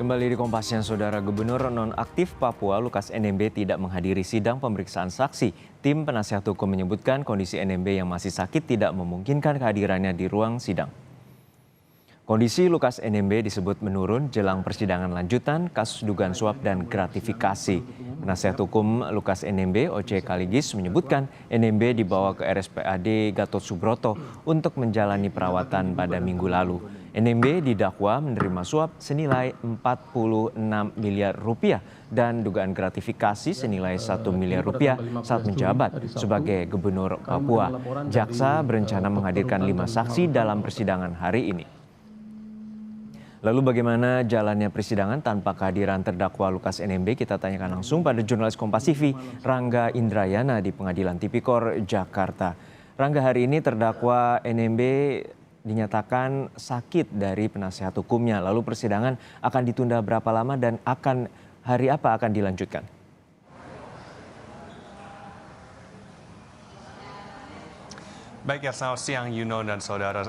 Kembali di Kompasnya, Saudara. Gubernur nonaktif Papua Lukas NMB tidak menghadiri sidang pemeriksaan saksi. Tim penasihat hukum menyebutkan kondisi NMB yang masih sakit tidak memungkinkan kehadirannya di ruang sidang. Kondisi Lukas NMB disebut menurun jelang persidangan lanjutan kasus dugaan suap dan gratifikasi. Penasihat hukum Lukas NMB, Oce Kaligis, menyebutkan NMB dibawa ke RSPAD Gatot Subroto untuk menjalani perawatan pada minggu lalu. NMB didakwa menerima suap senilai 46 miliar rupiah dan dugaan gratifikasi senilai 1 miliar rupiah saat menjabat sebagai Gubernur Papua. Jaksa berencana menghadirkan 5 saksi dalam persidangan hari ini. Lalu bagaimana jalannya persidangan tanpa kehadiran terdakwa Lukas NMB? Kita tanyakan langsung pada jurnalis Kompas TV, Rangga Indrayana di Pengadilan Tipikor, Jakarta. Rangga, hari ini terdakwa NMB dinyatakan sakit dari penasihat hukumnya. Lalu persidangan akan ditunda berapa lama dan hari apa akan dilanjutkan? Baik ya, selamat siang Yuno dan saudara.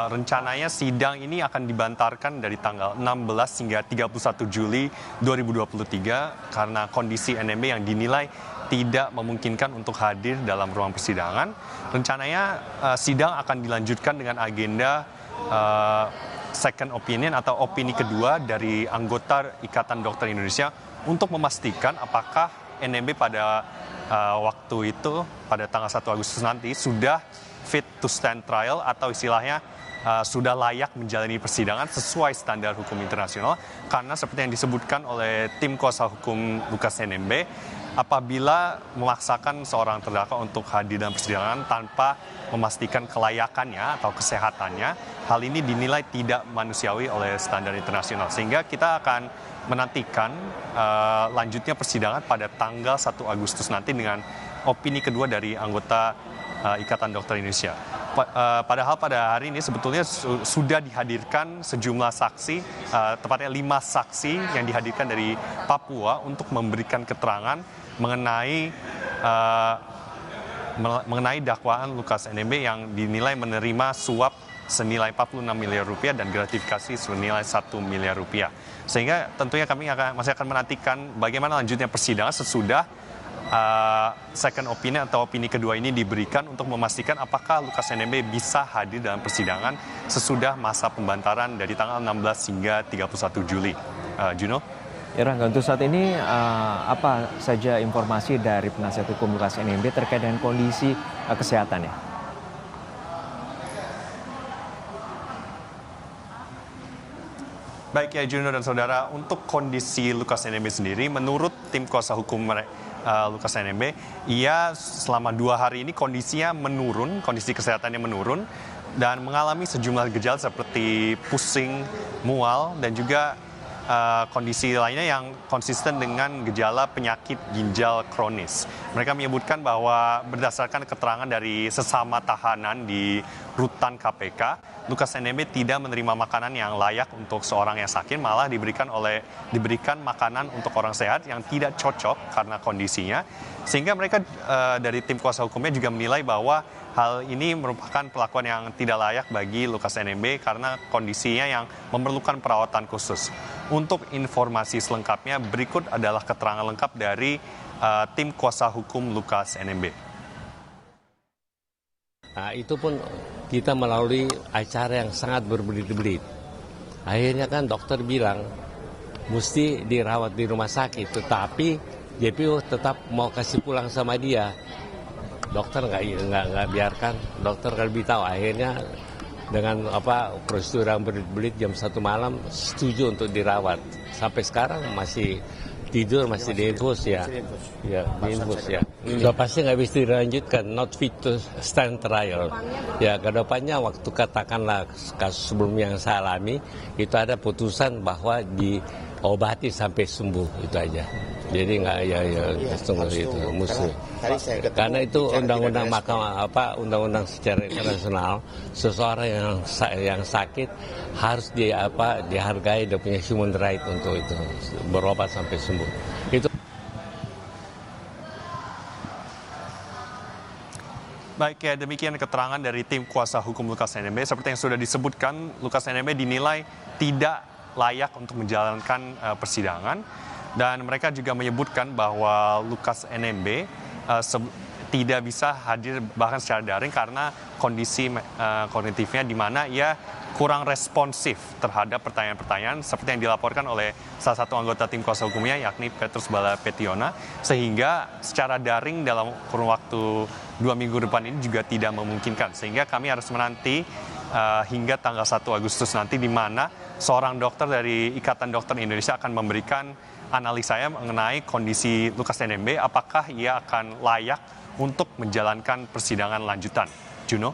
Rencananya sidang ini akan dibantarkan dari tanggal 16 hingga 31 Juli 2023 karena kondisi NMB yang dinilai tidak memungkinkan untuk hadir dalam ruang persidangan. Rencananya sidang akan dilanjutkan dengan agenda second opinion atau opini kedua dari anggota Ikatan Dokter Indonesia untuk memastikan apakah NMB pada waktu itu pada tanggal 1 Agustus nanti sudah fit to stand trial atau istilahnya sudah layak menjalani persidangan sesuai standar hukum internasional, karena seperti yang disebutkan oleh tim kuasa hukum Lukas NMB, apabila memaksakan seorang terdakwa untuk hadir dalam persidangan tanpa memastikan kelayakannya atau kesehatannya, hal ini dinilai tidak manusiawi oleh standar internasional. Sehingga kita akan menantikan lanjutnya persidangan pada tanggal 1 Agustus nanti dengan opini kedua dari anggota Ikatan Dokter Indonesia. Padahal pada hari ini sebetulnya sudah dihadirkan sejumlah saksi, tepatnya 5 saksi yang dihadirkan dari Papua untuk memberikan keterangan mengenai dakwaan Lukas NMB yang dinilai menerima suap senilai 46 miliar rupiah dan gratifikasi senilai 1 miliar rupiah. Sehingga tentunya kami masih akan menantikan bagaimana lanjutnya persidangan sesudah second opinion atau opini kedua ini diberikan untuk memastikan apakah Lukas NMB bisa hadir dalam persidangan sesudah masa pembantaran dari tanggal 16 hingga 31 Juli. Juno? Ya Rangga, untuk saat ini apa saja informasi dari penasihat hukum Lukas NMB terkait dengan kondisi kesehatannya? Baik ya Juno dan saudara, untuk kondisi Lukas NMB sendiri, menurut tim kuasa hukum Lukas NMB, ia selama 2 hari ini kondisinya menurun, kondisi kesehatannya menurun, dan mengalami sejumlah gejala seperti pusing, mual, dan juga kondisi lainnya yang konsisten dengan gejala penyakit ginjal kronis. Mereka menyebutkan bahwa berdasarkan keterangan dari sesama tahanan di rutan KPK, Lukas NMB tidak menerima makanan yang layak untuk seorang yang sakit, malah diberikan makanan untuk orang sehat yang tidak cocok karena kondisinya. Sehingga mereka dari tim kuasa hukumnya juga menilai bahwa hal ini merupakan perlakuan yang tidak layak bagi Lukas NMB karena kondisinya yang memerlukan perawatan khusus. Untuk informasi selengkapnya, berikut adalah keterangan lengkap dari tim kuasa hukum Lukas NMB. Nah, itu pun kita melalui acara yang sangat berbelit-belit. Akhirnya kan dokter bilang mesti dirawat di rumah sakit, tetapi JPU tetap mau kasih pulang sama dia. Dokter nggak biarkan, dokter kan lebih tahu. Akhirnya dengan prosedur yang berbelit jam 1 malam setuju untuk dirawat. Sampai sekarang masih tidur, masih diinfus ya. Ya, diinfus ya. Sudah pasti nggak bisa dilanjutkan, not fit to stand trial. Ya, kedepannya waktu katakanlah kasus sebelumnya yang saya alami, itu ada putusan bahwa diobati sampai sembuh, itu aja. Jadi nggak itu musuh. Karena itu undang-undang undang-undang secara internasional, seseorang yang sakit harus dihargai, dia punya human right untuk itu berobat sampai sembuh. Itu. Baik ya, demikian keterangan dari tim kuasa hukum Lukas NMB. Seperti yang sudah disebutkan, Lukas NMB dinilai tidak layak untuk menjalankan persidangan. Dan mereka juga menyebutkan bahwa Lukas NMB tidak bisa hadir bahkan secara daring karena kondisi kognitifnya di mana ia kurang responsif terhadap pertanyaan-pertanyaan seperti yang dilaporkan oleh salah satu anggota tim kuasa hukumnya yakni Petrus Balapetiono, sehingga secara daring dalam kurun waktu 2 minggu depan ini juga tidak memungkinkan, sehingga kami harus menanti hingga tanggal 1 Agustus nanti di mana seorang dokter dari Ikatan Dokter Indonesia akan memberikan analisanya mengenai kondisi Lukas NMB, apakah ia akan layak untuk menjalankan persidangan lanjutan. Juno?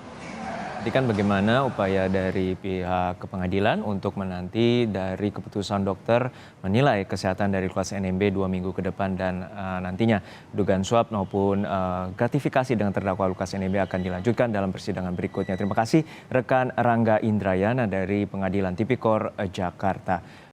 Nantikan bagaimana upaya dari pihak pengadilan untuk menanti dari keputusan dokter menilai kesehatan dari Lukas NMB 2 minggu ke depan, dan nantinya dugaan suap maupun gratifikasi dengan terdakwa Lukas NMB akan dilanjutkan dalam persidangan berikutnya. Terima kasih rekan Rangga Indrayana dari Pengadilan Tipikor Jakarta.